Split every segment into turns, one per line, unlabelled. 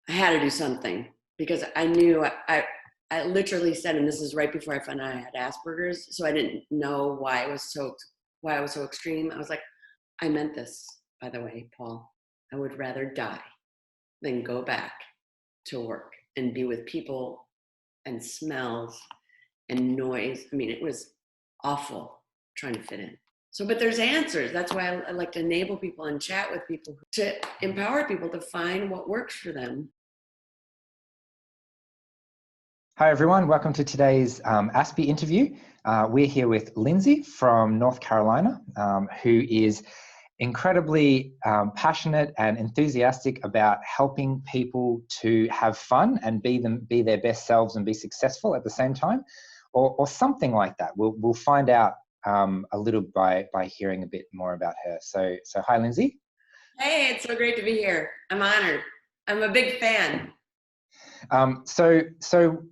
I had to do something because I knew I literally said, and this is right before I found out I had Asperger's, so I didn't know why I was so extreme. I was like, I meant this, by the way, Paul. I would rather die than go back to work and be with people and smells and noise. I mean, it was awful trying to fit in. So, but there's answers. That's why I like to enable people and chat with people to empower people to find what works for them.
Hi everyone, welcome to today's Aspie interview. We're here with Lindsay from North Carolina, who is incredibly passionate and enthusiastic about helping people to have fun and be their best selves and be successful at the same time, or something like that. We'll find out a little by hearing a bit more about her. So hi Lindsay.
Hey, it's so great to be here. I'm honored. I'm a big fan.
So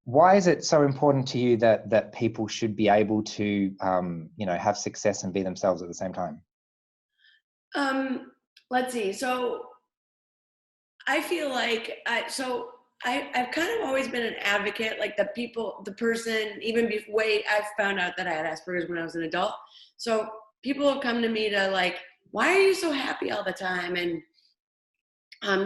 why is it so important to you that people should be able to have success and be themselves at the same time?
Let's see. So I feel like I've kind of always been an advocate, like the person, even before I found out that I had Asperger's when I was an adult. So people have come to me to like, why are you so happy all the time? And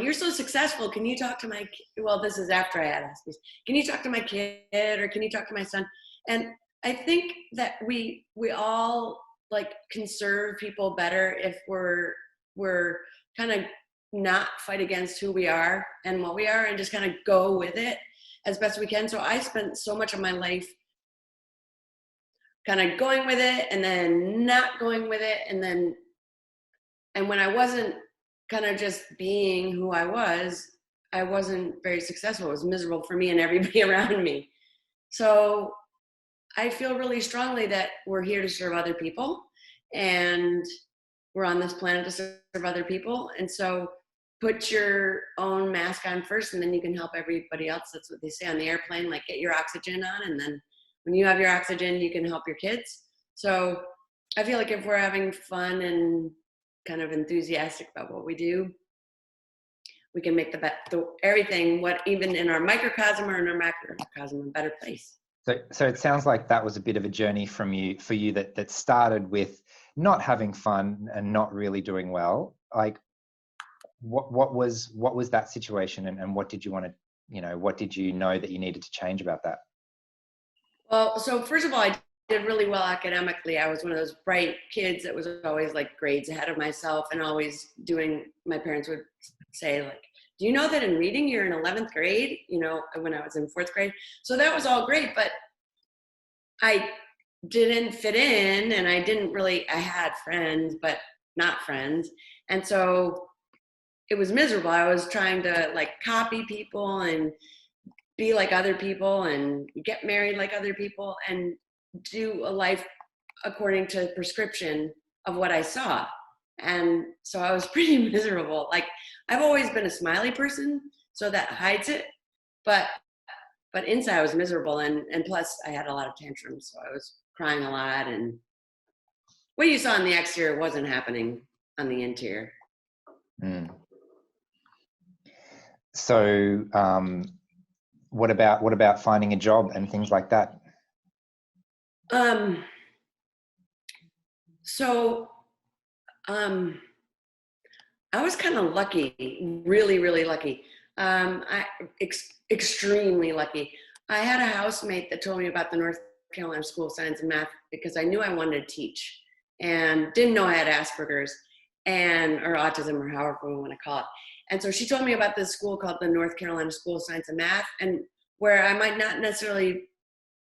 you're so successful. Can you talk to well, this is after I had Aspie. Can you talk to my kid or can you talk to my son? And I think that we all like can serve people better if we're kind of not fight against who we are and what we are and just kind of go with it as best we can. So I spent so much of my life kind of going with it and then not going with it. And when I wasn't kind of just being who I wasn't very successful. It was miserable for me and everybody around me. So I feel really strongly that we're here to serve other people and we're on this planet to serve other people. And so put your own mask on first and then you can help everybody else. That's what they say on the airplane, like get your oxygen on. And then when you have your oxygen, you can help your kids. So I feel like if we're having fun and kind of enthusiastic about what we do, we can make everything, even in our microcosm or in our macrocosm, a better place.
So it sounds like that was a bit of a journey for you that started with not having fun and not really doing well. Like, what was that situation, and what did you want to, what did you know that you needed to change about that?
Well, so first of all, I did really well academically. I was one of those bright kids that was always like grades ahead of myself and always doing, my parents would say like, do you know that in reading you're in 11th grade, when I was in 4th grade? So that was all great, but I didn't fit in and I had friends, but not friends. And so it was miserable. I was trying to like copy people and be like other people and get married like other people and do a life according to prescription of what I saw. And so I was pretty miserable. Like I've always been a smiley person, so that hides it. But inside I was miserable and plus I had a lot of tantrums. So I was crying a lot and what you saw on the exterior wasn't happening on the interior.
Mm. So what about finding a job and things like that?
I was kind of lucky, really, really lucky. Extremely lucky. I had a housemate that told me about the North Carolina School of Science and Math because I knew I wanted to teach and didn't know I had Asperger's or autism or however we want to call it. And so she told me about this school called the North Carolina School of Science and Math, and where I might not necessarily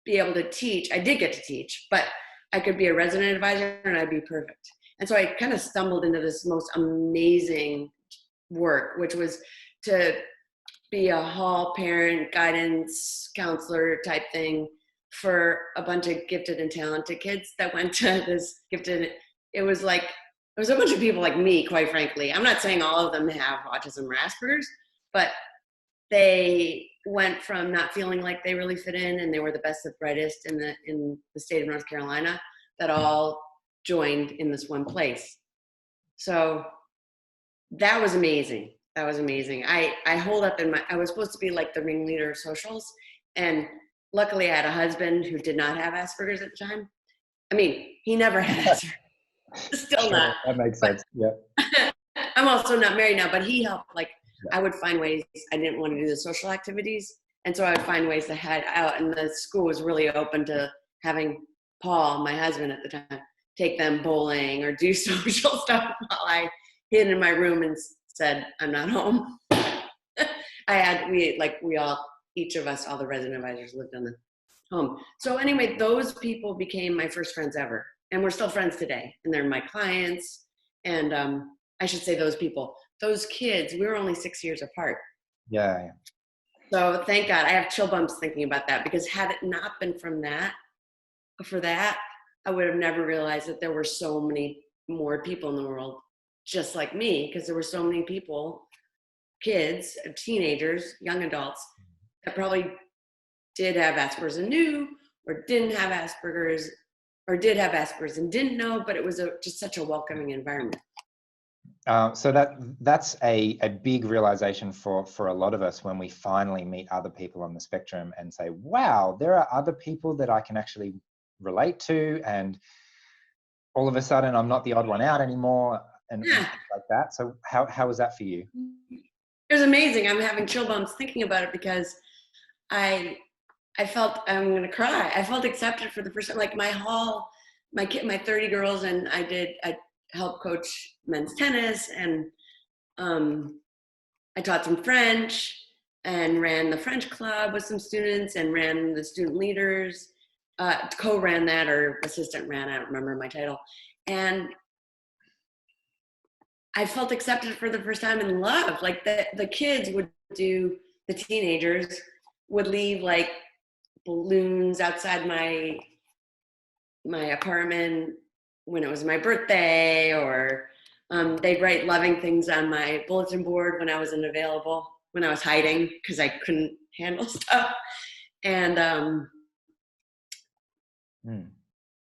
be able to teach. I did get to teach, but I could be a resident advisor and I'd be perfect. And so I kind of stumbled into this most amazing work, which was to be a hall parent, guidance counselor type thing for a bunch of gifted and talented kids that went to this gifted. It was a bunch of people like me, quite frankly. I'm not saying all of them have autism or Asperger's, but they went from not feeling like they really fit in and they were the best and brightest in the state of North Carolina that all joined in this one place. So that was amazing. That was amazing. I hold up I was supposed to be like the ringleader of socials. And luckily I had a husband who did not have Asperger's at the time. I mean, he never had Asperger's, still not.
Sure, that makes
But
sense. Yeah.
I'm also not married now, but he helped. Like,
Yeah.
I would find ways. I didn't want to do the social activities, and so I would find ways to head out. And the school was really open to having Paul, my husband at the time, take them bowling or do social stuff while I hid in my room and said, "I'm not home." we all, each of us, all the resident advisors lived in the home. So anyway, those people became my first friends ever, and we're still friends today. And they're my clients. And I should say those people, those kids. We were only 6 years apart.
Yeah.
So thank God. I have chill bumps thinking about that, because had it not been for that, I would have never realized that there were so many more people in the world just like me, because there were so many people, kids, teenagers, young adults, that probably did have Asperger's and knew, or didn't have Asperger's, or did have Asperger's and didn't know, but it was just such a welcoming environment.
So that's a big realization for a lot of us when we finally meet other people on the spectrum and say, wow, there are other people that I can actually relate to, and all of a sudden I'm not the odd one out anymore, and
Yeah.
things like that. So how was that for you?
It was amazing. I'm having chill bumps thinking about it, because I felt, I'm going to cry. I felt accepted for the first time. Like my 30 girls, and I helped coach men's tennis, and I taught some French and ran the French club with some students and ran the student leaders, co-ran that, or assistant ran, I don't remember my title. And I felt accepted for the first time and loved. Like the kids would do, the teenagers would leave like balloons outside my apartment when it was my birthday, or they'd write loving things on my bulletin board when I wasn't available, when I was hiding because I couldn't handle stuff. And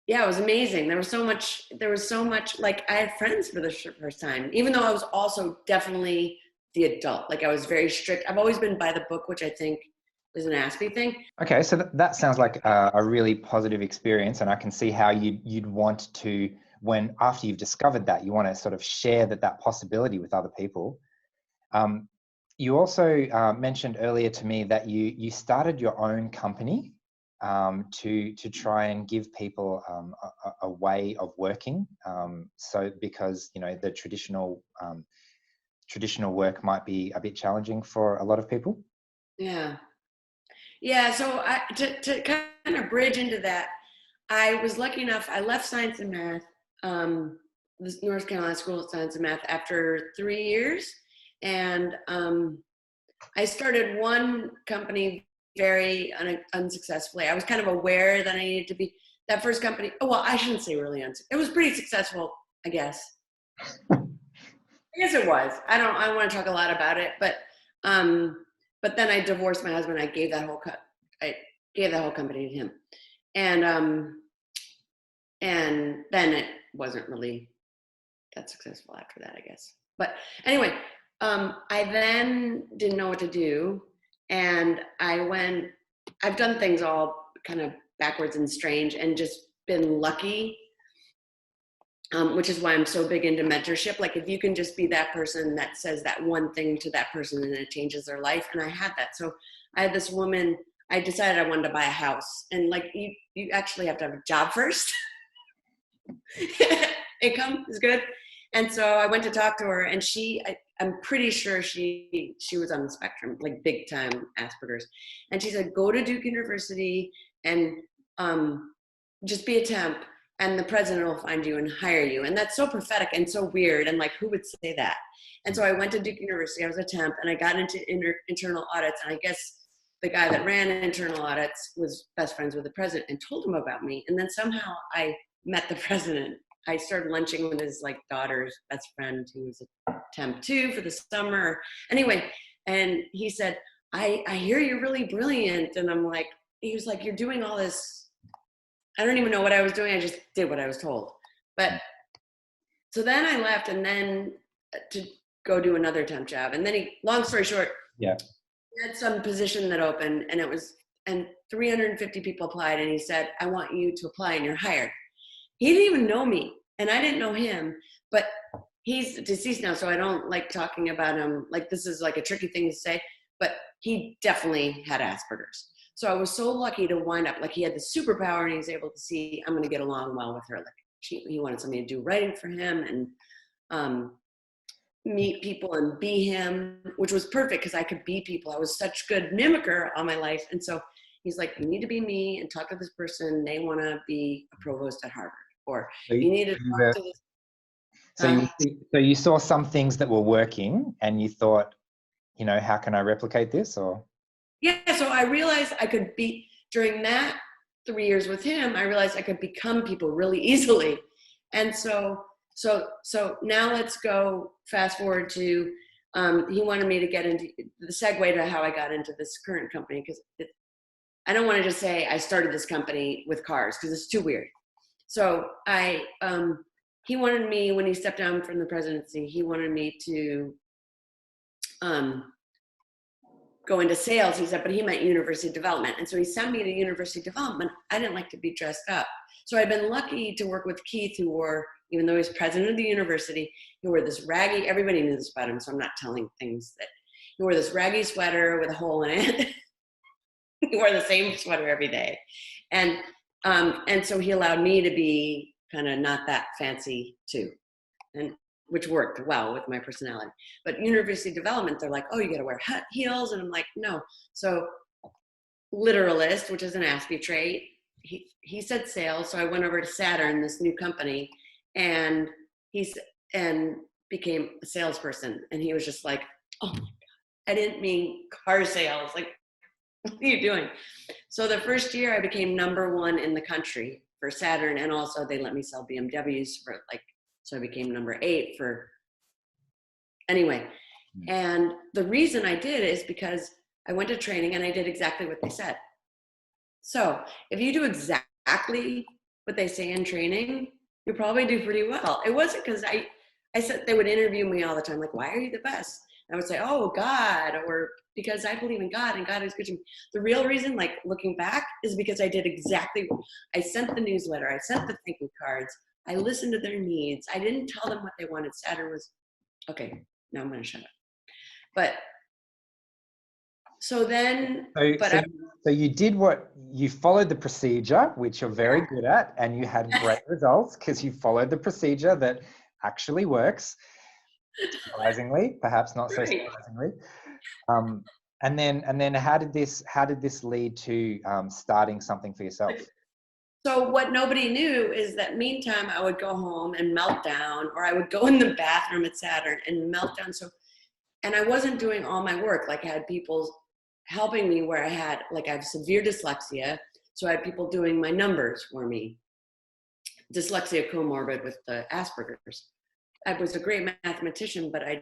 yeah, it was amazing. There was so much, like I had friends for the first time, even though I was also definitely the adult. Like I was very strict. I've always been by the book, which I think is an Aspie thing.
Okay, so that sounds like a really positive experience, and I can see how you'd want to, when after you've discovered that, you want to sort of share that possibility with other people. You also mentioned earlier to me that you started your own company to try and give people a way of working. So because the traditional work might be a bit challenging for a lot of people.
Yeah. Yeah, so to kind of bridge into that, I was lucky enough, I left science and math, the North Carolina School of Science and Math, after 3 years. And I started one company very unsuccessfully. I was kind of aware that I needed to be, that first company, oh, well, I shouldn't say really unsuccessful. It was pretty successful, I guess. I guess it was. I don't want to talk a lot about it, but then I divorced my husband. I gave that whole company to him, and then it wasn't really that successful after that, I guess. But anyway, I then didn't know what to do, and I've done things all kind of backwards and strange, and just been lucky. Which is why I'm so big into mentorship. Like if you can just be that person that says that one thing to that person and it changes their life. And I had that. So I had this woman, I decided I wanted to buy a house, and like you actually have to have a job first. Income is good. And so I went to talk to her, and I'm pretty sure she was on the spectrum, like big time Asperger's. And she said, go to Duke University and just be a temp, and the president will find you and hire you. And that's so prophetic and so weird. And like, who would say that? And so I went to Duke University, I was a temp, and I got into internal audits. And I guess the guy that ran internal audits was best friends with the president and told him about me. And then somehow I met the president. I started lunching with his like daughter's best friend, who was a temp too for the summer. Anyway, and he said, I hear you're really brilliant. And I'm like, he was like, you're doing all this. I don't even know what I was doing. I just did what I was told. But so then I left, and then go do another temp job. And then long story short,
Yeah.
he had some position that opened, and 350 people applied, and he said, I want you to apply and you're hired. He didn't even know me, and I didn't know him, but he's deceased now, so I don't like talking about him. Like, this is like a tricky thing to say, but he definitely had Asperger's. So I was so lucky to wind up, like, he had the superpower, and he was able to see, I'm going to get along well with her. Like, he wanted somebody to do writing for him, and meet people and be him, which was perfect because I could be people. I was such good mimicker all my life. And so he's like, you need to be me and talk to this person. They want to be a provost at Harvard, or
So
you need to talk to this.
so you saw some things that were working and you thought, you know, how can I replicate this? Or
Yeah, so I realized I could be, during that 3 years with him, I realized I could become people really easily. And so now let's go fast forward to, he wanted me to get into the segue to how I got into this current company, because I don't want to just say I started this company with cars, because it's too weird. So he wanted me, when he stepped down from the presidency, he wanted me to go into sales. He said, but he meant university development. And so he sent me to university development. I didn't like to be dressed up. So I've been lucky to work with Keith, who wore, even though he's president of the university, he wore this raggy, everybody knew this about him, so I'm not telling things that, he wore this raggy sweater with a hole in it. He wore the same sweater every day. And so he allowed me to be kind of not that fancy too, and which worked well with my personality. But university development, they're like, oh, you gotta wear heels. And I'm like, no. So literalist, which is an Aspie trait, he said sales. So I went over to Saturn, this new company, and became a salesperson. And he was just like, oh my God, I didn't mean car sales. Like, what are you doing? So the first year I became #1 in the country for Saturn. And also they let me sell BMWs for like, so I became #8 for, anyway. And the reason I did is because I went to training and I did exactly what they said. So if you do exactly what they say in training, you probably do pretty well. It wasn't because I said, they would interview me all the time, like, why are you the best? And I would say, oh, God, or because I believe in God and God is good to me. The real reason, like looking back, is because I did exactly, I sent the newsletter, I sent the thank you cards, I listened to their needs. I didn't tell them what they wanted. Saturn was, okay, now I'm going to shut up. But so then,
so you did what you followed the procedure, which you're very good at, and you had great results because you followed the procedure that actually works. Surprisingly, perhaps not so surprisingly. And then how did this lead to starting something for yourself?
So what nobody knew is that meantime, I would go home and melt down, or I would go in the bathroom at Saturn and melt down. So, and I wasn't doing all my work. Like, I had people helping me where I have severe dyslexia. So I had people doing my numbers for me. Dyslexia comorbid with the Aspergers. I was a great mathematician, but I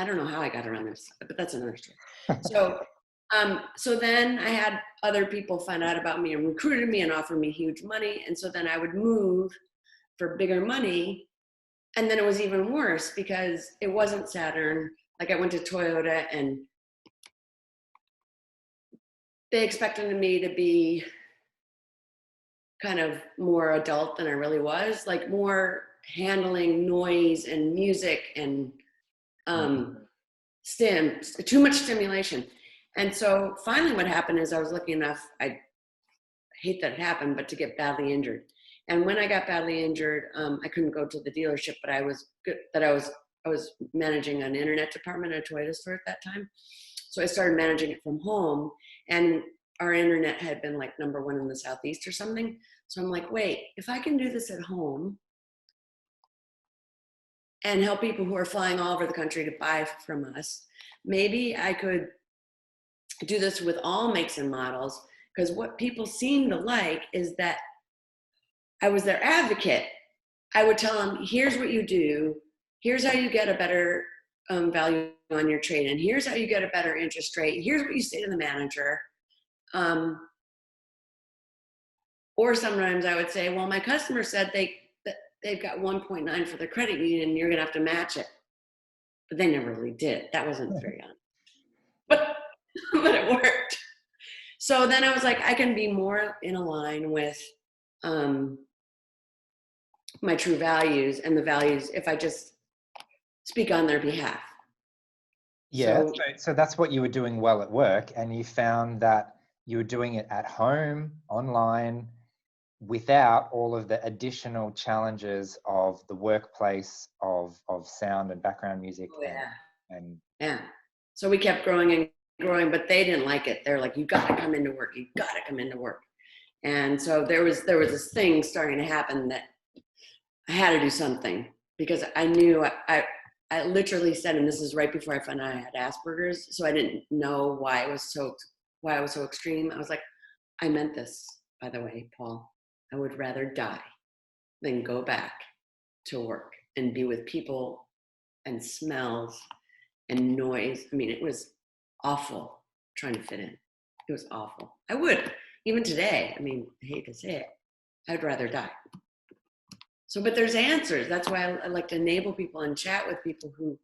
don't know how I got around this, but that's another story. So then I had other people find out about me and recruited me and offered me huge money. And so then I would move for bigger money. And then it was even worse because it wasn't Saturn. Like, I went to Toyota and they expected me to be kind of more adult than I really was, like more handling noise and music and too much stimulation. And so finally what happened is I was lucky enough, I hate that it happened, but to get badly injured. And when I got badly injured, I couldn't go to the dealership, but I was managing an internet department at a Toyota store at that time. So I started managing it from home, and our internet had been like #1 in the Southeast or something. So I'm like, wait, if I can do this at home and help people who are flying all over the country to buy from us, maybe I could do this with all makes and models. Because what people seem to like is that I was their advocate. I would tell them, here's what you do. Here's how you get a better value on your trade. And here's how you get a better interest rate. Here's what you say to the manager. Or sometimes I would say, well, my customer said they've got 1.9 for their credit union and you're going to have to match it. but they never really did. That wasn't very honest. But, but it worked. So then I was like, I can be more in line with my true values and the values if I just speak on their behalf.
Yeah,
So
so that's what you were doing well at work, and you found that you were doing it at home, online, without all of the additional challenges of the workplace, of sound and background music
oh, yeah.
and
Yeah. So we kept growing and growing, but they didn't like it. They're like, you got to come into work. You got to come into work. And so there was this thing starting to happen that I had to do something because I knew I literally said, and this is right before I found out I had Aspergers. So I didn't know why I was so extreme. I was like, I meant this, by the way, Paul. I would rather die than go back to work and be with people and smells and noise. I mean, it was awful trying to fit in. It was awful. I would, even today, I mean, I hate to say it, I'd rather die. So, but there's answers. That's why I like to enable people and chat with people who,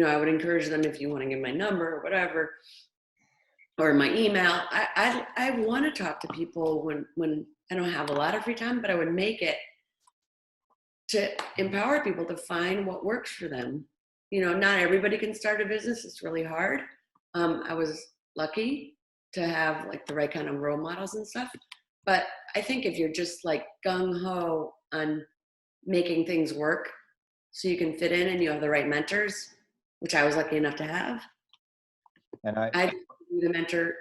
I would encourage them if you want to give my number or whatever, or my email. I want to talk to people when I don't have a lot of free time, but I would make it to empower people to find what works for them. Not everybody can start a business. It's really hard. I was lucky to have like the right kind of role models and stuff. But I think if you're just like gung-ho on making things work so you can fit in and you have the right mentors, which I was lucky enough to have,
and
I'd be the mentor,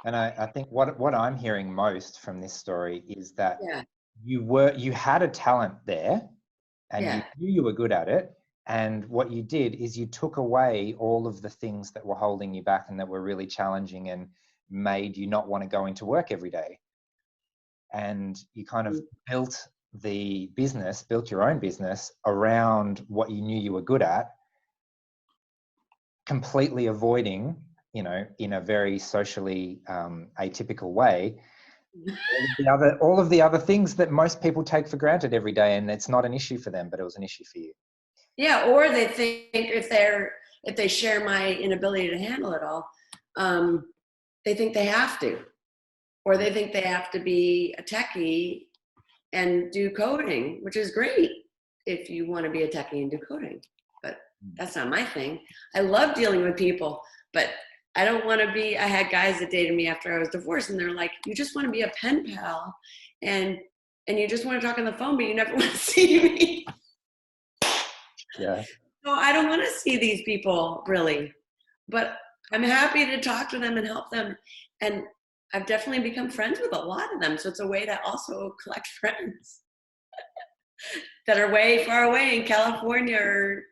and I think what I'm hearing most from this story is that
Yeah,
you had a talent there and you
yeah,
knew you were good at it. And what you did is you took away all of the things that were holding you back and that were really challenging and made you not want to go into work every day. And you kind of built your own business around what you knew you were good at, completely avoiding, in a very socially atypical way, all of the other things that most people take for granted every day, and it's not an issue for them, but it was an issue for you.
yeah. Or they think if they share my inability to handle it all, they think they have to, or they think they have to be a techie and do coding, which is great if you want to be a techie and do coding, but that's not my thing. I love dealing with people, but I don't want to be. I had guys that dated me after I was divorced, and they're like, "You just want to be a pen pal, and you just want to talk on the phone, but you never want to see me."
Yeah.
So I don't want to see these people really, but I'm happy to talk to them and help them. And I've definitely become friends with a lot of them. So it's a way to also collect friends that are way far away in California or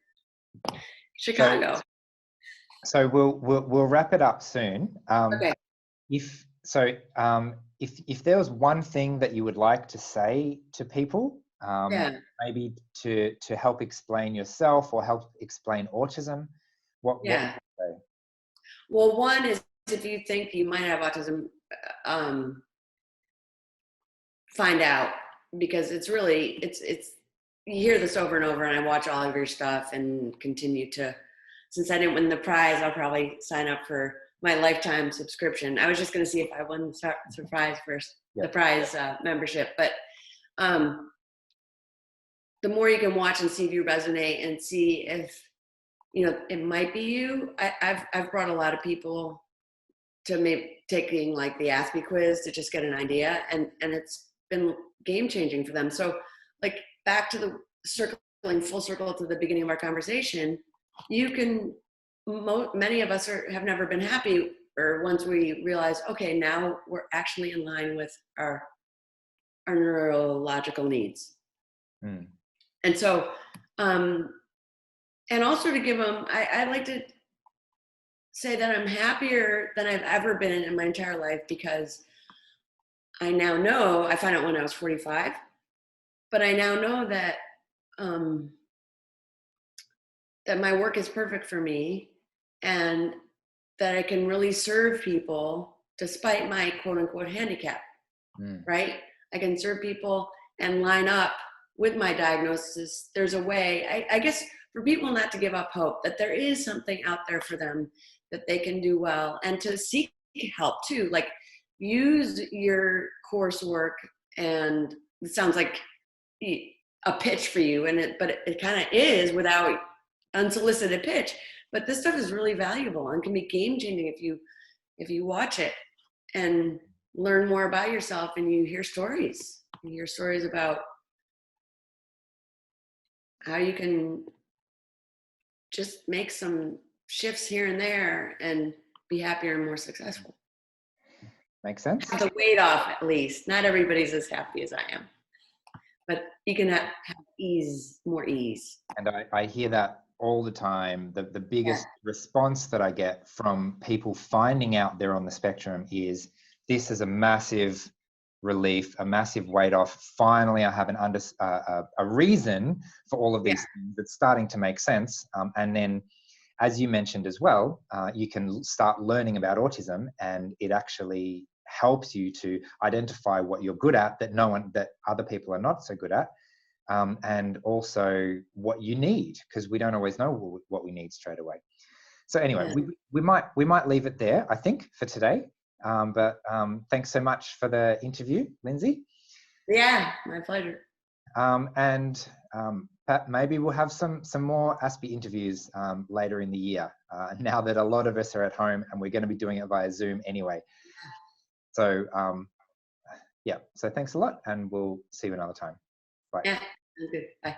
Chicago.
So we'll wrap it up soon.
Okay.
If so, if there was one thing that you would like to say to people,
Yeah.
maybe to help explain yourself or help explain autism, what would
Yeah.
you say?
Well, one is if you think you might have autism, um, find out, because it's really, you hear this over and over, and I watch all of your stuff and continue to, since I didn't win the prize, I'll probably sign up for my lifetime subscription. I was just going to see if I won the prize first, the prize membership, but the more you can watch and see if you resonate and see if, it might be you. I've brought a lot of people to maybe taking like the Aspie quiz to just get an idea, and it's been game changing for them. So like back to the circling full circle to the beginning of our conversation, you can, many of us have never been happy, or once we realize, okay, now we're actually in line with our neurological needs.
Mm.
And so, and also to give them, I like to say that I'm happier than I've ever been in my entire life, because I now know, I found out when I was 45, but I now know that that my work is perfect for me, and that I can really serve people despite my quote unquote handicap, right? I can serve people and line up with my diagnosis. There's a way, I guess for people not to give up hope, that there is something out there for them, that they can do well, and to seek help too. Like, use your coursework, and it sounds like a pitch for you, but it kind of is without unsolicited pitch. But this stuff is really valuable and can be game changing if you watch it and learn more about yourself, and you hear stories. You hear stories about how you can just make some shifts here and there and be happier and more successful.
Makes sense.
Have the weight off, at least. Not everybody's as happy as I am, but you can have more ease.
And I hear that all the time. The biggest response that I get from people finding out they're on the spectrum is, this is a massive relief, a massive weight off. Finally, I have a reason for all of these things that's starting to make sense. And then, as you mentioned as well, you can start learning about autism, and it actually helps you to identify what you're good at that other people are not so good at. And also what you need, because we don't always know what we need straight away. So anyway, we might leave it there, I think, for today. But thanks so much for the interview, Lindsay.
Yeah, my pleasure.
And Pat, maybe we'll have some more Aspie interviews later in the year, now that a lot of us are at home and we're going to be doing it via Zoom anyway. So yeah, so thanks a lot, and we'll see you another time. Bye.
Yeah, sounds good. Bye.